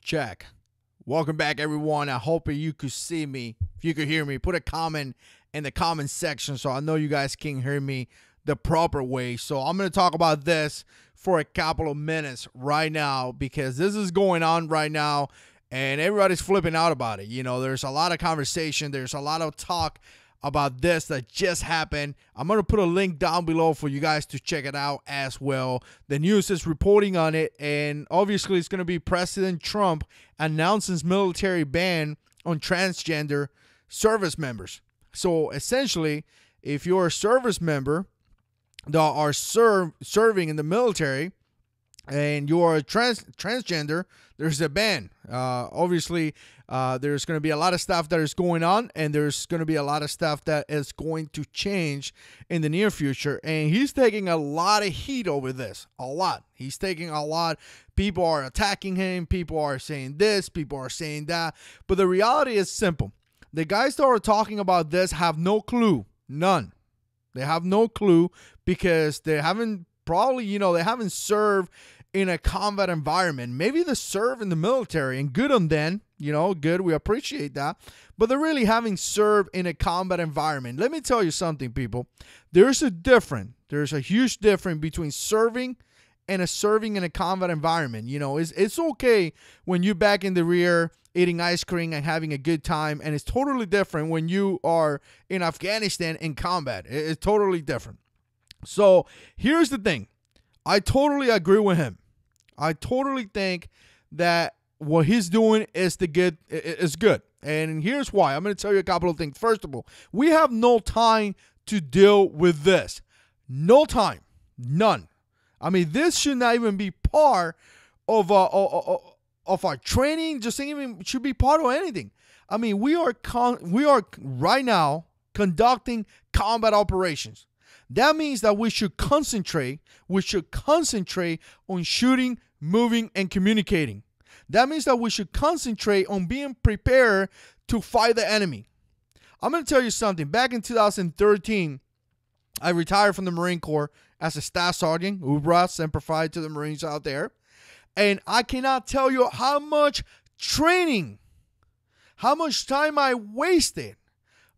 Check. Welcome back, everyone. I hope you could see me. If you could hear me, put a comment in the comment section so I know you guys can hear me the proper way. So I'm going to talk about this for a couple of minutes right now because this is going on right now and everybody's flipping out about it. You know, there's a lot of conversation. There's a lot of talk about this that just happened. I'm going to put a link down below for you guys to check it out as well. The news is reporting on it, and obviously it's going to be President Trump announcing his military ban on transgender service members. So essentially, if you're a service member that are serving in the military and you're a transgender, there's a ban. Obviously, there's going to be a lot of stuff that is going on, and there's going to be a lot of stuff that is going to change in the near future. And he's taking a lot of heat over this. A lot. He's taking a lot. People are attacking him. People are saying this. People are saying that. But the reality is simple. The guys that are talking about this have no clue. None. They have no clue because they haven't they haven't served in a combat environment. Maybe they serve in the military, and good on them, good. We appreciate that. But they really haven't served in a combat environment. Let me tell you something, people. There's a huge difference between serving and serving in a combat environment. It's okay when you're back in the rear eating ice cream and having a good time, and it's totally different when you are in Afghanistan in combat. It's totally different. So here's the thing. I totally agree with him. I totally think that what he's doing is good. And here's why. I'm going to tell you a couple of things. First of all, we have no time to deal with this. No time. None. I mean, this should not even be part of our training. Just even should be part of anything. I mean, we are right now conducting combat operations. That means that we should concentrate on shooting, moving, and communicating. That means that we should concentrate on being prepared to fight the enemy. I'm going to tell you something. Back in 2013, I retired from the Marine Corps as a staff sergeant. Hoorah, Semper Fi to the Marines out there. And I cannot tell you how much training, how much time I wasted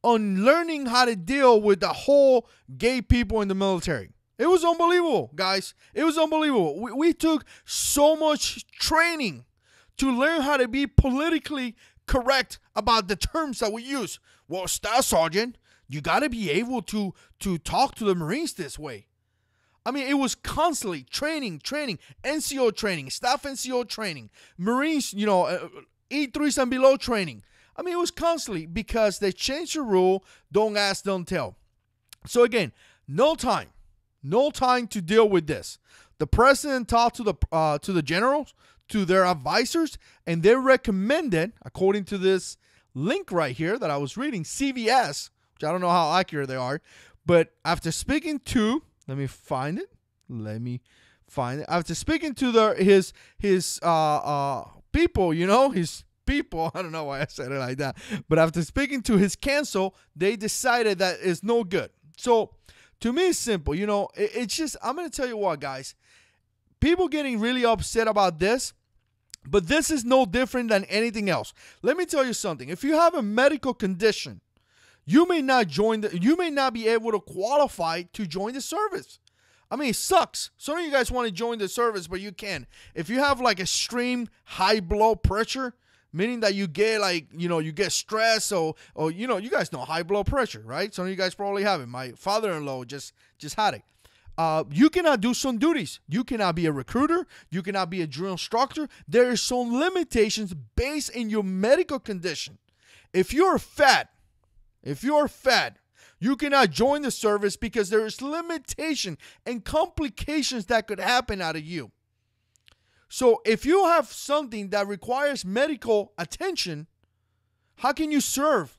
on learning how to deal with the whole gay people in the military. It was unbelievable, guys. It was unbelievable. We took so much training to learn how to be politically correct about the terms that we use. Well, Staff Sergeant, you got to be able to talk to the Marines this way. I mean, it was constantly training, NCO training, Staff NCO training, Marines, E3s and below training. I mean, it was constantly because they changed the rule, don't ask, don't tell. So again, no time to deal with this. The president talked to the generals, to their advisors, and they recommended, according to this link right here that I was reading, CVS, which I don't know how accurate they are, but after speaking to, let me find it. After speaking to his people, his people, I don't know why I said it like that, but after speaking to his council, they decided that it's no good. So to me, it's simple. It's just, I'm going to tell you what, guys, people getting really upset about this, but this is no different than anything else. Let me tell you something. If you have a medical condition, you may not be able to qualify to join the service. I mean, it sucks. Some of you guys want to join the service, but you can. If you have like extreme high blood pressure, meaning that you get you get stress or you guys know high blood pressure, right? Some of you guys probably have it. My father-in-law just had it. You cannot do some duties. You cannot be a recruiter. You cannot be a drill instructor. There are some limitations based in your medical condition. If you're fat, you cannot join the service because there is limitation and complications that could happen out of you. So if you have something that requires medical attention, how can you serve?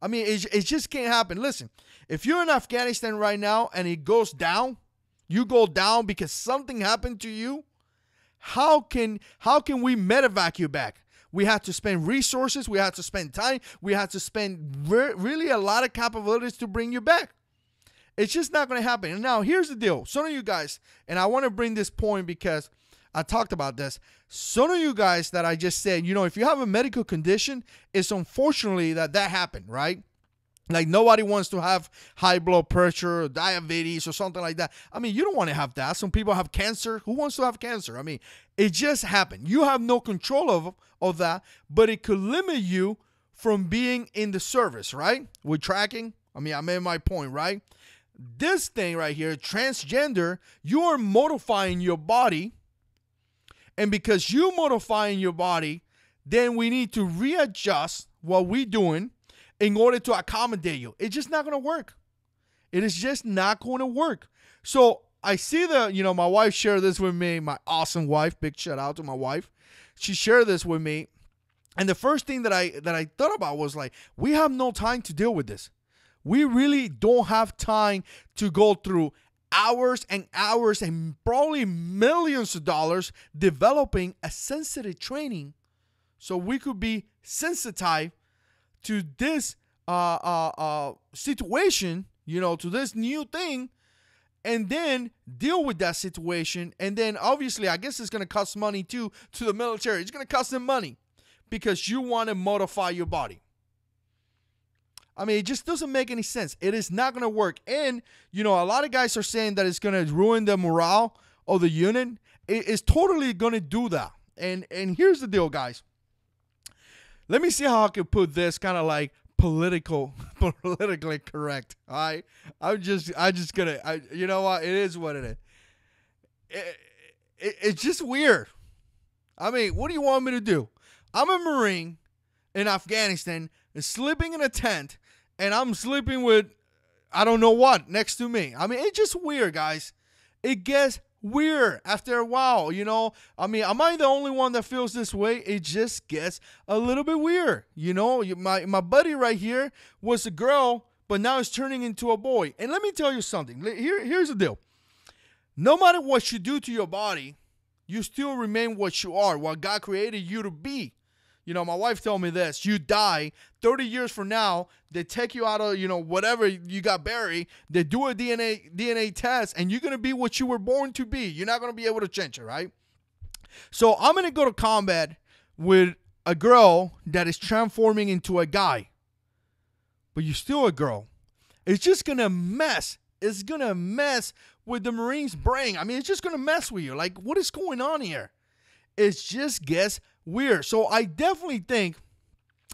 I mean, it just can't happen. Listen, if you're in Afghanistan right now and it goes down, you go down because something happened to you, how can we medevac you back? We have to spend resources. We have to spend time. We have to spend really a lot of capabilities to bring you back. It's just not going to happen. And now here's the deal. Some of you guys, and I want to bring this point because I talked about this. Some of you guys that I just said, if you have a medical condition, it's unfortunately that happened, right? Like nobody wants to have high blood pressure or diabetes or something like that. I mean, you don't want to have that. Some people have cancer. Who wants to have cancer? I mean, it just happened. You have no control of that, but it could limit you from being in the service, right? With tracking. I mean, I made my point, right? This thing right here, transgender, you are modifying your body. And because you modifying your body, then we need to readjust what we're doing in order to accommodate you. It's just not going to work. It is just not going to work. So I see my wife shared this with me, my awesome wife. Big shout out to my wife. She shared this with me. And the first thing that I thought about was like, we have no time to deal with this. We really don't have time to go through hours and hours and probably millions of dollars developing a sensitive training so we could be sensitized to this situation, to this new thing, and then deal with that situation. And then obviously, I guess it's going to cost money too to the military. It's going to cost them money because you want to modify your body. I mean, it just doesn't make any sense. It is not going to work. And, a lot of guys are saying that it's going to ruin the morale of the unit. It is totally going to do that. And here's the deal, guys. Let me see how I can put this kind of like politically correct. All right. I just gonna, you know what? It is what it is. It's just weird. I mean, what do you want me to do? I'm a Marine in Afghanistan and sleeping in a tent, and I'm sleeping with, I don't know what, next to me. I mean, it's just weird, guys. It gets weird after a while, I mean, am I the only one that feels this way? It just gets a little bit weird. My buddy right here was a girl, but now it's turning into a boy. And let me tell you something. Here's the deal. No matter what you do to your body, you still remain what you are, what God created you to be. My wife told me this. You die 30 years from now, they take you out of, whatever you got buried. They do a DNA test, and you're going to be what you were born to be. You're not going to be able to change it, right? So I'm going to go to combat with a girl that is transforming into a guy. But you're still a girl. It's just going to mess. It's going to mess with the Marine's brain. I mean, it's just going to mess with you. Like, what is going on here? It just gets weird. So I definitely think,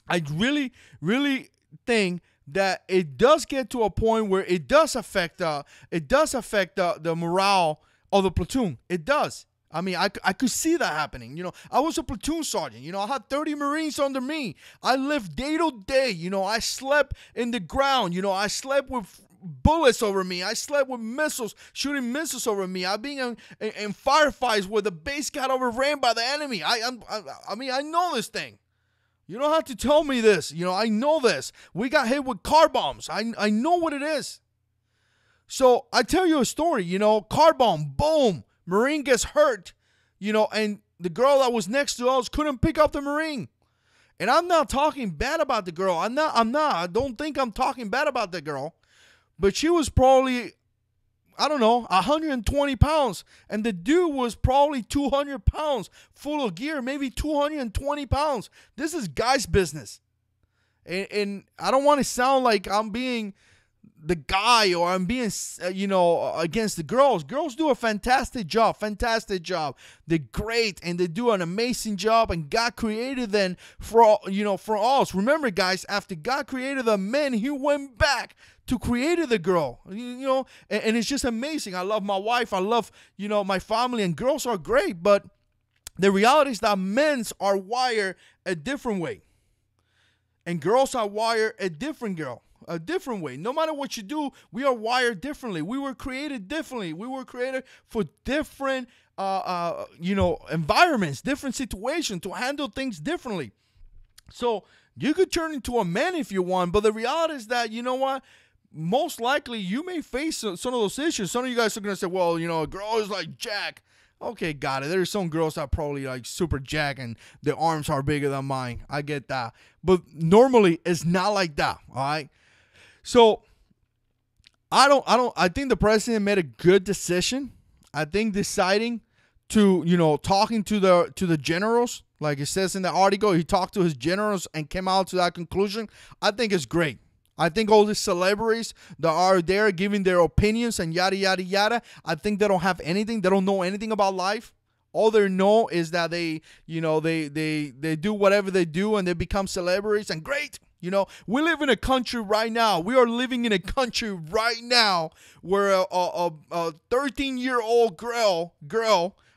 I really, really think that it does get to a point where it does affect the morale of the platoon. It does. I mean, I could see that happening. I was a platoon sergeant. I had 30 Marines under me. I lived day to day. I slept in the ground. I slept with bullets over me. I slept with missiles, shooting missiles over me. I've been in firefights where the base got overran by the enemy. I mean, I know this thing. You don't have to tell me this. I know this. We got hit with car bombs. I know what it is. So I tell you a story, car bomb, boom, Marine gets hurt, and the girl that was next to us couldn't pick up the Marine. And I'm not talking bad about the girl. I'm not. I don't think I'm talking bad about the girl. But she was probably, I don't know, 120 pounds. And the dude was probably 200 pounds, full of gear, maybe 220 pounds. This is guy's business. And I don't want to sound like I'm being the guy or I'm being, against the girls. Girls do a fantastic job. They're great and they do an amazing job. And God created them for us. Remember, guys, after God created the men, he went back to create the girl, and it's just amazing. I love my wife. I love, my family, and girls are great. But the reality is that men are wired a different way. And girls are wired a different way. No matter what you do, we are wired differently. We were created differently. We were created for different, environments, different situations, to handle things differently. So you could turn into a man if you want, but the reality is that, most likely you may face some of those issues. Some of you guys are going to say, well, a girl is like Jack. Okay, got it. There's some girls that are probably like super Jack and their arms are bigger than mine. I get that. But normally it's not like that, all right? So I think the president made a good decision. I think deciding to talking to the generals, like it says in the article, he talked to his generals and came out to that conclusion. I think it's great. I think all these celebrities that are there giving their opinions and yada yada yada, I think they don't have anything. They don't know anything about life. All they know is that they do whatever they do and they become celebrities, and great. We live in a country right now. We are living in a country right now where a 13-year-old girl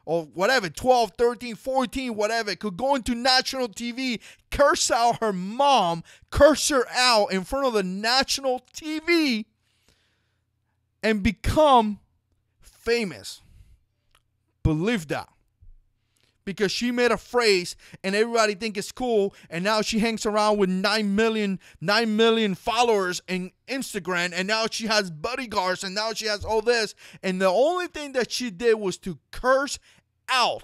or whatever, 12, 13, 14, whatever, could go into national TV, curse out her mom, curse her out in front of the national TV, and become famous. Believe that. Because she made a phrase and everybody think it's cool, and now she hangs around with 9 million followers in Instagram, and now she has bodyguards, and now she has all this, and the only thing that she did was to curse out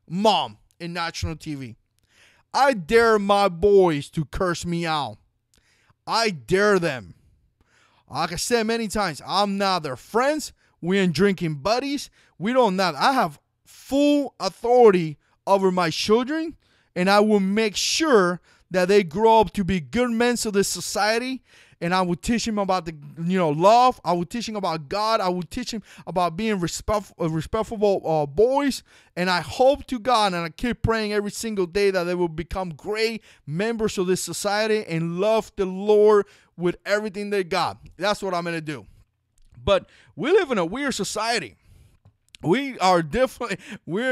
mom in national TV. I dare my boys to curse me out. I dare them. Like I said many times, I'm not their friends. We ain't drinking buddies. We don't not. I have full authority over my children, and I will make sure that they grow up to be good men of this society. And I will teach him about the love. I will teach him about God. I will teach him about being respectful boys. And I hope to God, and I keep praying every single day, that they will become great members of this society and love the Lord with everything they got. That's what I'm going to do. But we live in a weird society. We're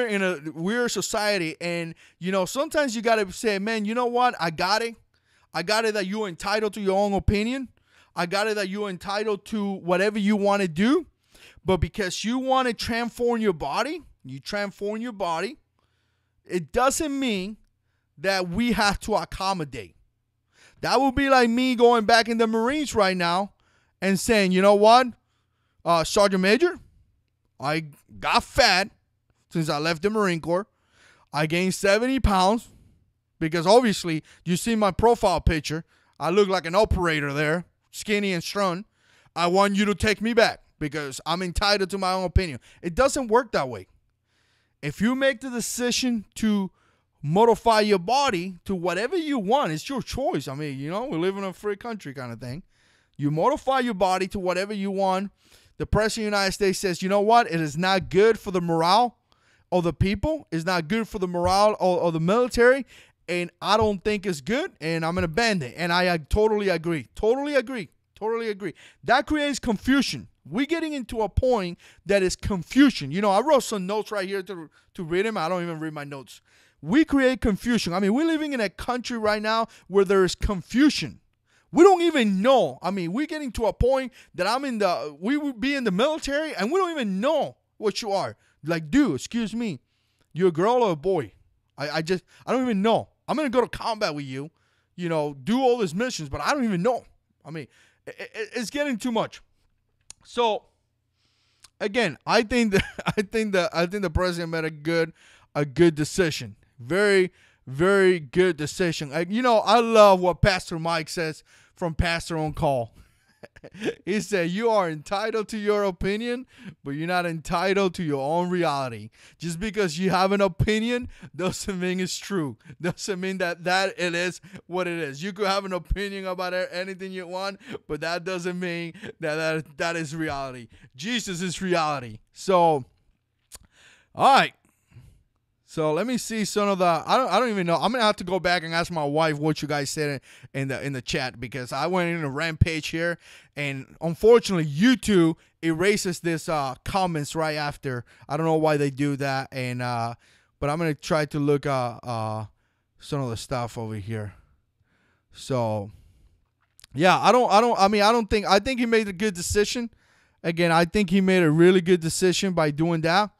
in a weird society. And, sometimes you got to say, man, you know what? I got it. I got it that you're entitled to your own opinion. I got it that you're entitled to whatever you want to do. But because you want to transform your body, it doesn't mean that we have to accommodate. That would be like me going back in the Marines right now and saying, you know what, Sergeant Major, I got fat since I left the Marine Corps. I gained 70 pounds. Because obviously, you see my profile picture. I look like an operator there, skinny and strong. I want you to take me back because I'm entitled to my own opinion. It doesn't work that way. If you make the decision to modify your body to whatever you want, it's your choice. I mean, we live in a free country kind of thing. You modify your body to whatever you want. The President of the United States says, you know what? It is not good for the morale of the people. It's not good for the morale of the military. And I don't think it's good, and I'm going to ban it. And I totally agree. Totally agree. That creates confusion. We're getting into a point that is confusion. I wrote some notes right here to read them. I don't even read my notes. We create confusion. I mean, we're living in a country right now where there is confusion. We don't even know. I mean, we're getting to a point that we would be in the military, and we don't even know what you are. Like, dude, excuse me, you're a girl or a boy? I don't even know. I'm going to go to combat with you, do all these missions, but I don't even know. I mean, it's getting too much. So, again, I think the president made a good decision. Very, very good decision. I love what Pastor Mike says from Pastor on Call. He said, you are entitled to your opinion, but you're not entitled to your own reality. Just because you have an opinion doesn't mean it's true. Doesn't mean that it is what it is. You could have an opinion about anything you want, but that doesn't mean that is reality. Jesus is reality. So, all right. So let me see some of the. I don't even know. I'm gonna have to go back and ask my wife what you guys said in the chat, because I went in a rampage here, and unfortunately YouTube erases this comments right after. I don't know why they do that, and but I'm gonna try to look some of the stuff over here. So yeah, I think he made a good decision. Again, I think he made a really good decision by doing that.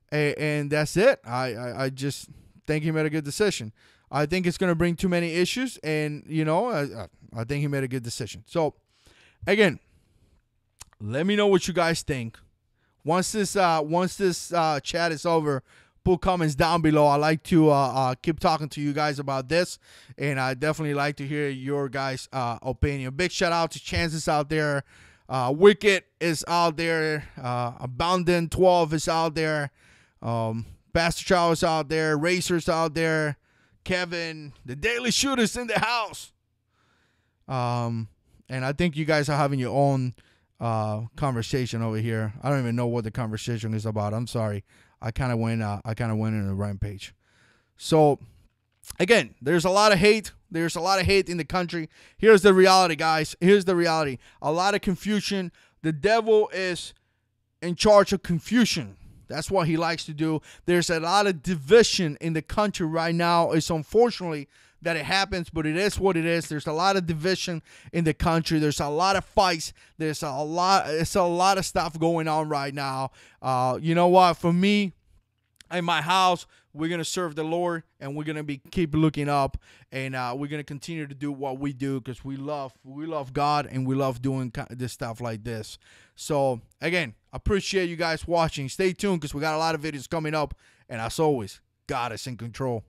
And that's it. I just think he made a good decision. I think it's going to bring too many issues, and I think he made a good decision. So, again, let me know what you guys think. Once this chat is over, put comments down below. I like to keep talking to you guys about this, and I definitely like to hear your guys' opinion. Big shout out to Chances out there. Wicked is out there. Abandoned 12 is out there. Pastor Charles out there, Racers out there, Kevin, the Daily Shooters in the house. And I think you guys are having your own conversation over here. I don't even know what the conversation is about. I'm sorry. I kind of went in a rampage. So again, there's a lot of hate. There's a lot of hate in the country. Here's the reality, guys. Here's the reality. A lot of confusion. The devil is in charge of confusion. That's what he likes to do. There's a lot of division in the country right now. It's unfortunately that it happens, but it is what it is. There's a lot of division in the country. There's a lot of fights. It's a lot of stuff going on right now. You know what? For me, in my house, we're going to serve the Lord, and we're going to keep looking up, and we're going to continue to do what we do because we love God, and we love doing this stuff like this. So, again, appreciate you guys watching. Stay tuned because we got a lot of videos coming up, and as always, God is in control.